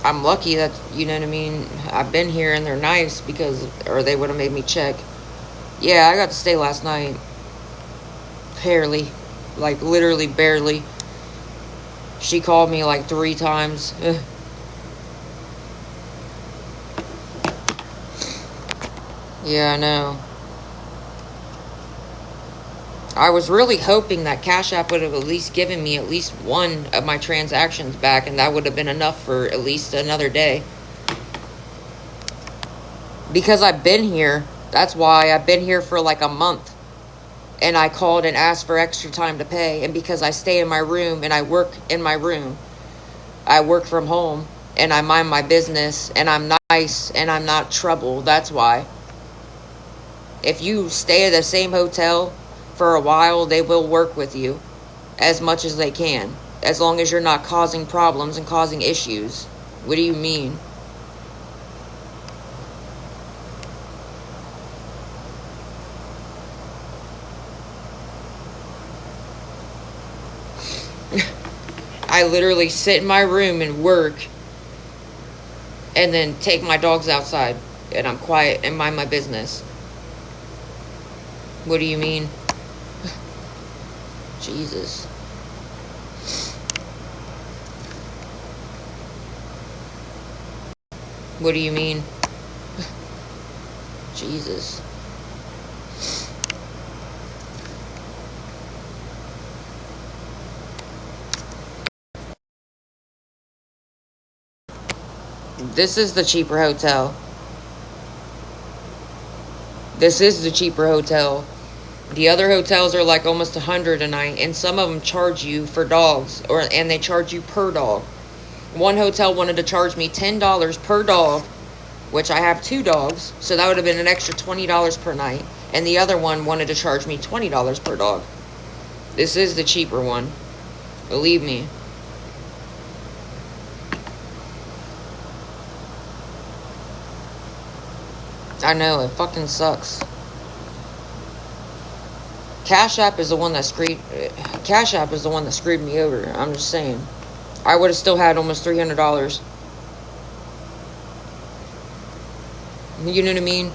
I'm lucky that, you know what I mean, I've been here and they're nice or they would have made me check. Yeah, I got to stay last night. Barely. Like, literally barely. She called me like 3 times. Yeah, I know. I was really hoping that Cash App would have at least given me at least one of my transactions back, and that would have been enough for at least another day. Because I've been here. That's why I've been here for like a month. And I called and asked for extra time to pay. And because I stay in my room and I work in my room, I work from home and I mind my business and I'm nice and I'm not trouble. That's why. If you stay at the same hotel for a while, they will work with you as much as they can, as long as you're not causing problems and causing issues. What do you mean? I literally sit in my room and work and then take my dogs outside and I'm quiet and mind my business. What do you mean? Jesus. What do you mean? Jesus. This is the cheaper hotel. This is the cheaper hotel. The other hotels are like almost $100 a night, and some of them charge you for dogs, and they charge you per dog. One hotel wanted to charge me $10 per dog, which I have 2 dogs, so that would have been an extra $20 per night. And the other one wanted to charge me $20 per dog. This is the cheaper one. Believe me. I know, it fucking sucks. Cash App is the one that screwed me over. I'm just saying. I would have still had almost $300. You know what I mean?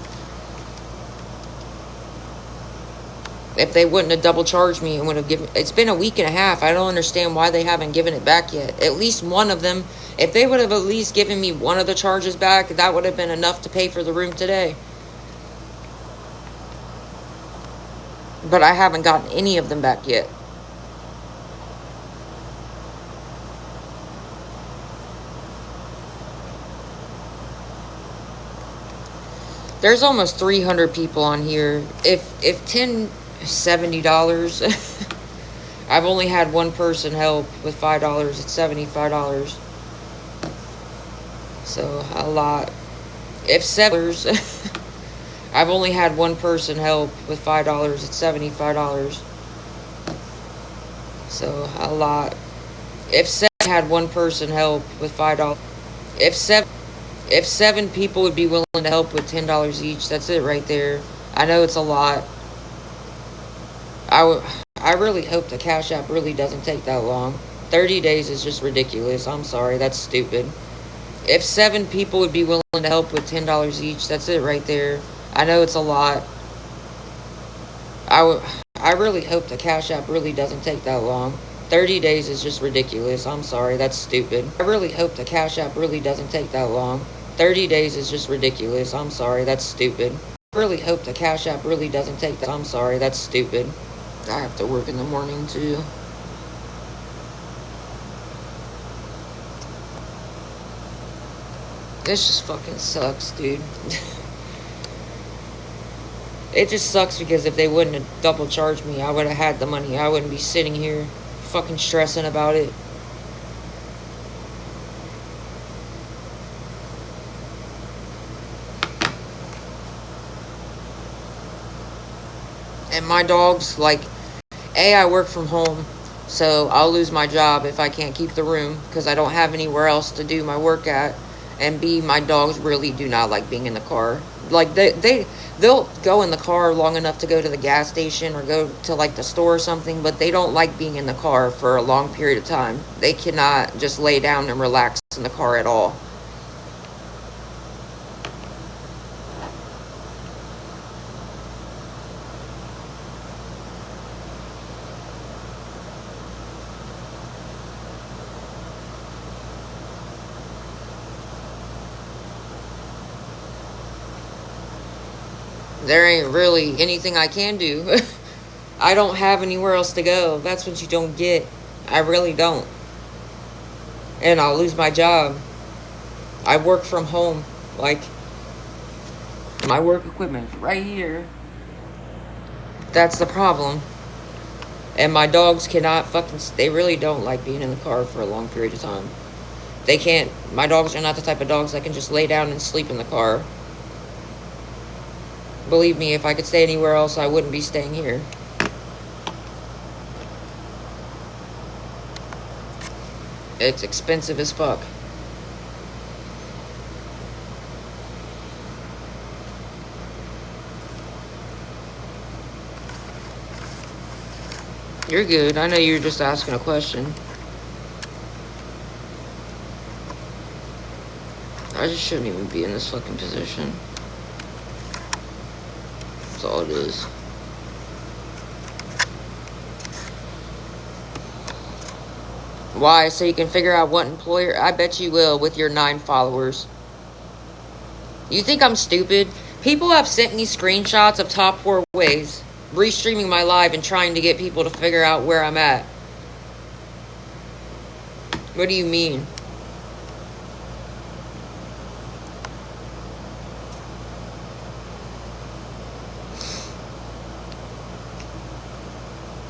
If they wouldn't have double charged me and would have given... It's been a week and a half. I don't understand why they haven't given it back yet. At least one of them. If they would have at least given me one of the charges back, that would have been enough to pay for the room today. But I haven't gotten any of them back yet. There's almost 300 people on here. If 10 $70, I've only had one person help with $5. It's $75. So a lot. If $7, I've only had one person help with $5. It's $75. So a lot. If 7 had one person help with $5, if 7 people would be willing to help with $10 each, that's it right there. I know it's a lot. I really hope the Cash App really doesn't take that long. 30 days is just ridiculous. I'm sorry, that's stupid. If 7 people would be willing to help with $10 each, that's it right there. I know it's a lot. I really hope the Cash App really doesn't take that long. 30 days is just ridiculous. I'm sorry, that's stupid. I really hope the Cash App really doesn't take that long. 30 days is just ridiculous. I'm sorry, that's stupid. I really hope the Cash App really doesn't take that. I'm sorry, that's stupid. I have to work in the morning too. This just fucking sucks, dude. It just sucks because if they wouldn't have double charged me, I would have had the money. I wouldn't be sitting here fucking stressing about it. And my dogs, like, I work from home, so I'll lose my job if I can't keep the room because I don't have anywhere else to do my work at. And B, my dogs really do not like being in the car. Like, they'll go in the car long enough to go to the gas station or go to, like, the store or something, but they don't like being in the car for a long period of time. They cannot just lay down and relax in the car at all. There ain't really anything I can do. I don't have anywhere else to go. That's what you don't get. I really don't. And I'll lose my job. I work from home. Like, my work equipment's right here. That's the problem. And my dogs cannot they really don't like being in the car for a long period of time. They can't. My dogs are not the type of dogs that can just lay down and sleep in the car. Believe me, if I could stay anywhere else, I wouldn't be staying here. It's expensive as fuck. You're good. I know you're just asking a question. I just shouldn't even be in this fucking position. That's all it is. Why? So you can figure out what employer? I bet you will with your 9 followers. You think I'm stupid? People have sent me screenshots of top 4 ways, restreaming my live and trying to get people to figure out where I'm at. What do you mean?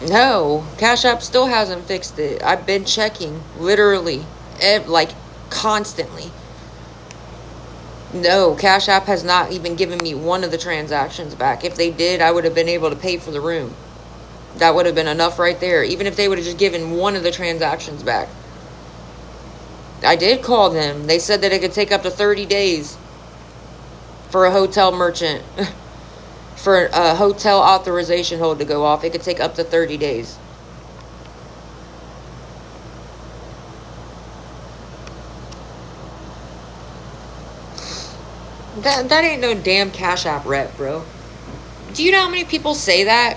No, Cash App still hasn't fixed it. I've been checking, literally, like, constantly. No, Cash App has not even given me one of the transactions back. If they did, I would have been able to pay for the room. That would have been enough right there, even if they would have just given one of the transactions back. I did call them. They said that it could take up to 30 days for a hotel merchant. For a hotel authorization hold to go off, it could take up to 30 days. That ain't no damn Cash App rep, bro. Do you know how many people say that?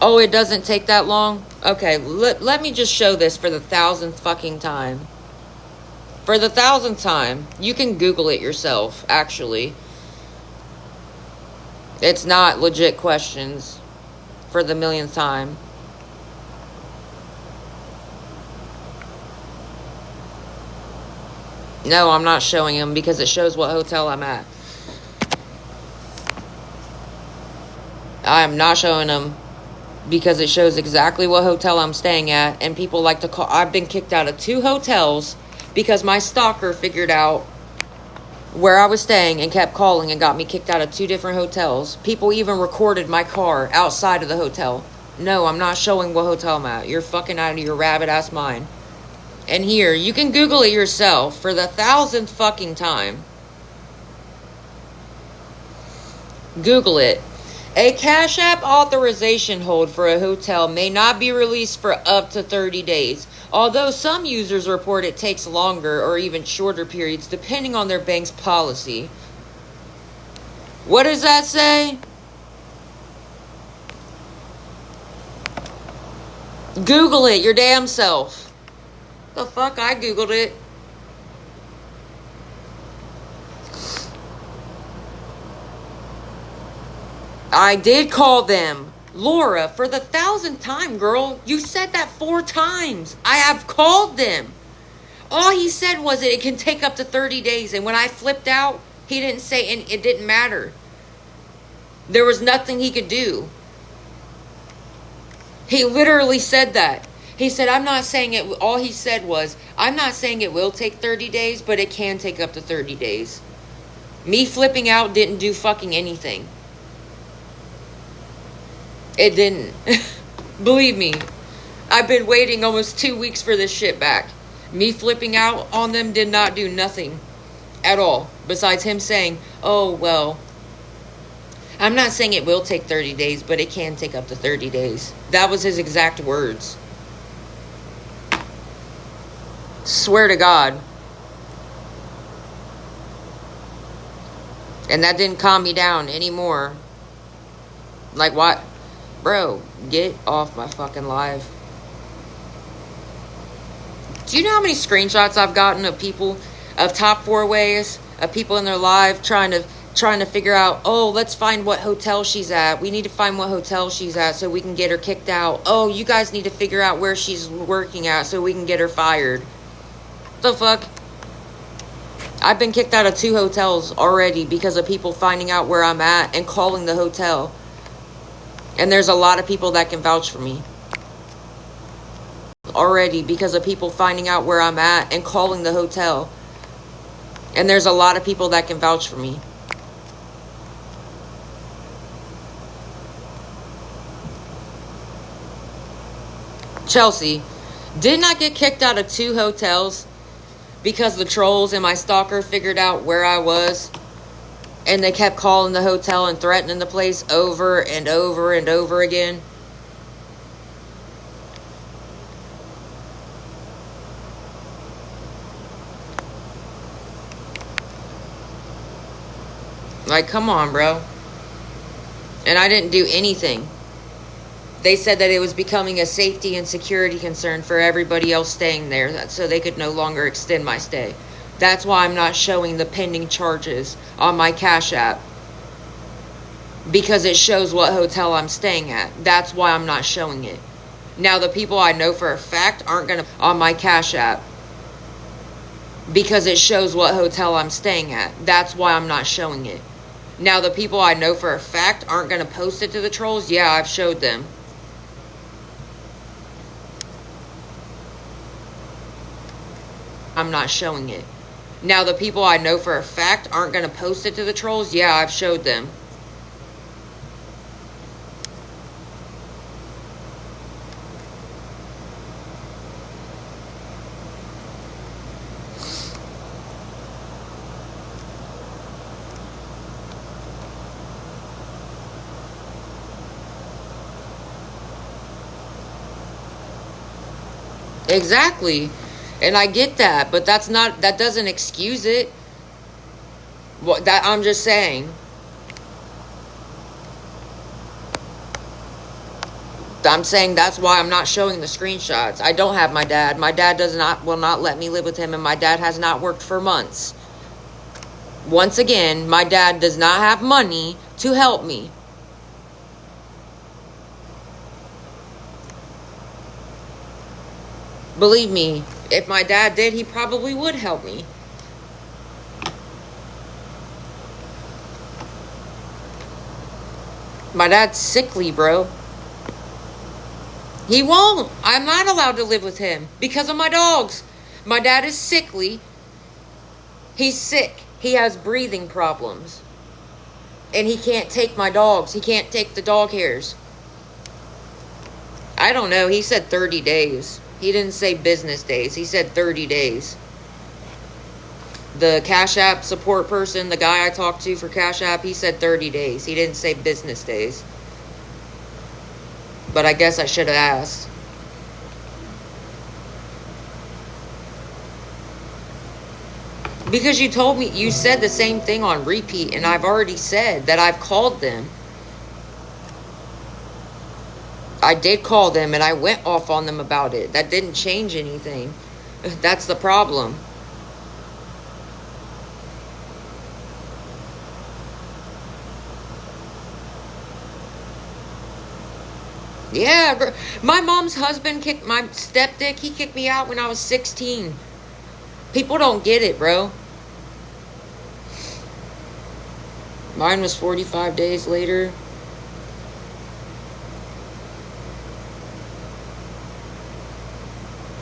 Oh, it doesn't take that long? Okay, let me just show this for the 1,000th fucking time. For the 1,000th time. You can Google it yourself, actually. It's not legit questions for the 1,000,000th time. No, I'm not showing them because it shows what hotel I'm at. I am not showing them because it shows exactly what hotel I'm staying at. And people like to call. I've been kicked out of 2 hotels because my stalker figured out where I was staying and kept calling and got me kicked out of 2 different hotels. People even recorded my car outside of the hotel. No, I'm not showing what hotel I'm at. You're fucking out of your rabbit ass mind. And here, you can Google it yourself for the 1,000th fucking time. Google it. A Cash App authorization hold for a hotel may not be released for up to 30 days. Although some users report it takes longer or even shorter periods depending on their bank's policy. What does that say? Google it your damn self. The fuck, I Googled it. I did call them. Laura, for the 1,000th time, girl, you said that 4 times. I have called them. All he said was that it can take up to 30 days. And when I flipped out, he didn't say, and it didn't matter. There was nothing he could do. He literally said that. He said, I'm not saying it. All he said was, I'm not saying it will take 30 days, but it can take up to 30 days. Me flipping out didn't do fucking anything. It didn't. Believe me, I've been waiting almost 2 weeks for this shit back. Me flipping out on them did not do nothing at all. Besides him saying, oh, well, I'm not saying it will take 30 days, but it can take up to 30 days. That was his exact words. Swear to God. And that didn't calm me down anymore. Like, what? Bro, get off my fucking live. Do you know how many screenshots I've gotten of people, of top 4-ways, of people in their live trying to figure out, oh, let's find what hotel she's at. We need to find what hotel she's at so we can get her kicked out. Oh, you guys need to figure out where she's working at so we can get her fired. The fuck? I've been kicked out of 2 hotels already because of people finding out where I'm at and calling the hotel. And there's a lot of people that can vouch for me. Already because of people finding out where I'm at and calling the hotel. And there's a lot of people that can vouch for me. Chelsea, didn't I get kicked out of 2 hotels because the trolls and my stalker figured out where I was? And they kept calling the hotel and threatening the place over and over and over again. Like, come on, bro. And I didn't do anything. They said that it was becoming a safety and security concern for everybody else staying there, so they could no longer extend my stay. That's why I'm not showing the pending charges on my Cash App. Because it shows what hotel I'm staying at. That's why I'm not showing it. Now, the people I know for a fact aren't going to on my Cash App. Because it shows what hotel I'm staying at. That's why I'm not showing it. Now, the people I know for a fact aren't going to post it to the trolls. Yeah, I've showed them. I'm not showing it. Now, the people I know for a fact aren't going to post it to the trolls. Yeah, I've showed them. Exactly. And I get that, but that doesn't excuse it. What that I'm just saying. I'm saying that's why I'm not showing the screenshots. I don't have my dad. My dad will not let me live with him, and my dad has not worked for months. Once again, my dad does not have money to help me. Believe me, if my dad did, he probably would help me. My dad's sickly, bro. He won't. I'm not allowed to live with him because of my dogs. My dad is sickly. He's sick. He has breathing problems. And he can't take my dogs. He can't take the dog hairs. I don't know. He said 30 days. He didn't say business days. He said 30 days. The Cash App support person, the guy I talked to for Cash App, he said 30 days. He didn't say business days. But I guess I should have asked. Because you said the same thing on repeat, and I've already said that I've called them. I did call them, and I went off on them about it. That didn't change anything. That's the problem. Yeah, my mom's husband kicked my stepdick. He kicked me out when I was 16. People don't get it, bro. Mine was 45 days later.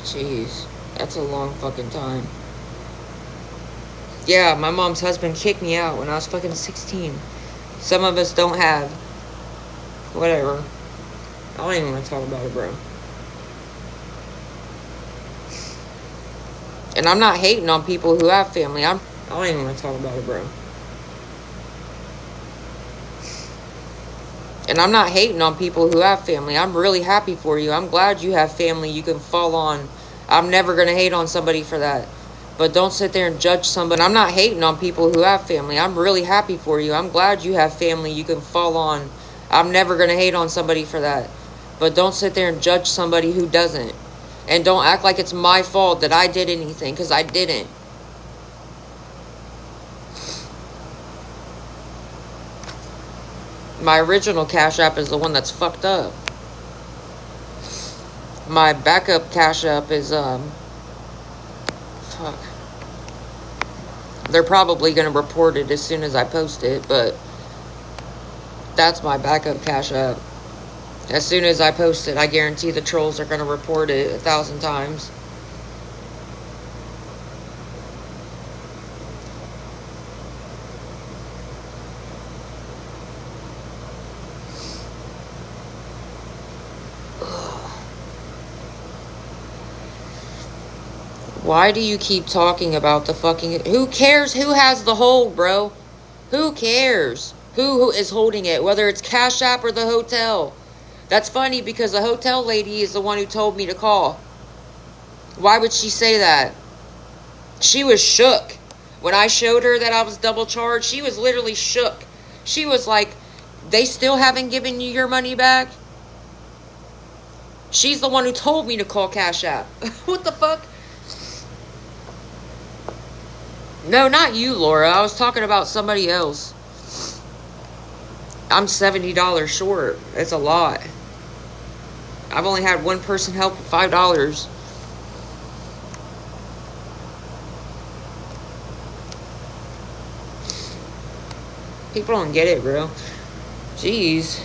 Jeez, that's a long fucking time. Yeah, my mom's husband kicked me out when I was fucking 16. Some of us don't have. Whatever. I don't even want to talk about it, bro. And I'm not hating on people who have family. I don't even want to talk about it, bro. And I'm not hating on people who have family. I'm really happy for you. I'm glad you have family you can fall on. I'm never going to hate on somebody for that. But don't sit there and judge somebody. I'm not hating on people who have family. I'm really happy for you. I'm glad you have family you can fall on. I'm never going to hate on somebody for that. But don't sit there and judge somebody who doesn't. And don't act like it's my fault that I did anything, because I didn't. My original Cash App is the one that's fucked up. My backup Cash App is, fuck. They're probably going to report it as soon as I post it, but that's my backup Cash App. As soon as I post it, I guarantee the trolls are going to report it 1,000 times. Why do you keep talking about the fucking... Who cares who has the hold, bro? Who cares who is holding it, whether it's Cash App or the hotel? That's funny because the hotel lady is the one who told me to call. Why would she say that? She was shook. When I showed her that I was double charged, she was literally shook. She was like, they still haven't given you your money back? She's the one who told me to call Cash App. What the fuck? No, not you, Laura. I was talking about somebody else. I'm $70 short. It's a lot. I've only had one person help with $5. People don't get it, bro. Jeez.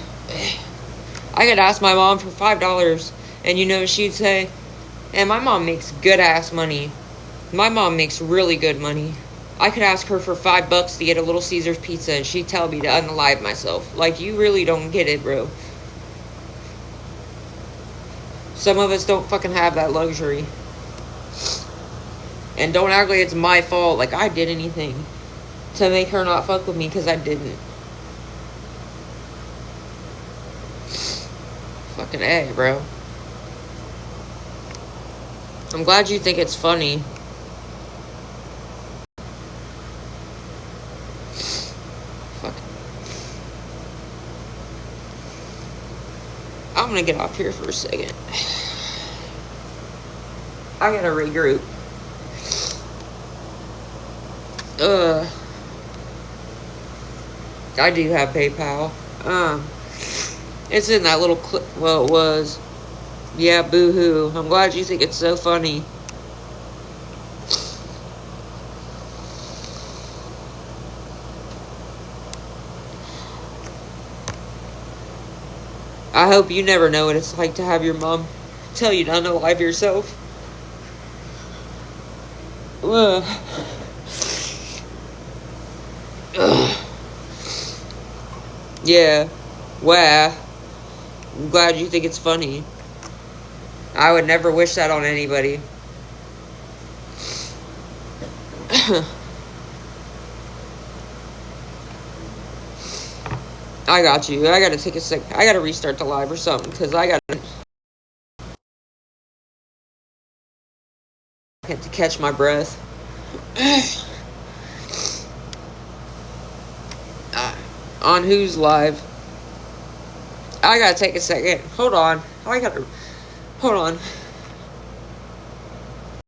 I could ask my mom for $5, and you know what she'd say? And my mom makes good ass money. My mom makes really good money. I could ask her for $5 to get a Little Caesars pizza, and she'd tell me to unalive myself. Like, you really don't get it, bro. Some of us don't fucking have that luxury. And don't act like it's my fault, like I did anything to make her not fuck with me, because I didn't. Fucking A, bro. I'm glad you think it's funny. Fuck. I'm gonna get off here for a second. I gotta regroup. I do have PayPal. It's in that little clip. Well, it was. Yeah, boo-hoo. I'm glad you think it's so funny. I hope you never know what it's like to have your mom tell you to unalive yourself. Ugh. Yeah. Wow. I'm glad you think it's funny. I would never wish that on anybody. I got you. I gotta take a sec. I gotta restart the live or something, because I had to catch my breath. On who's live? I gotta take a second. Hold on. Hold on.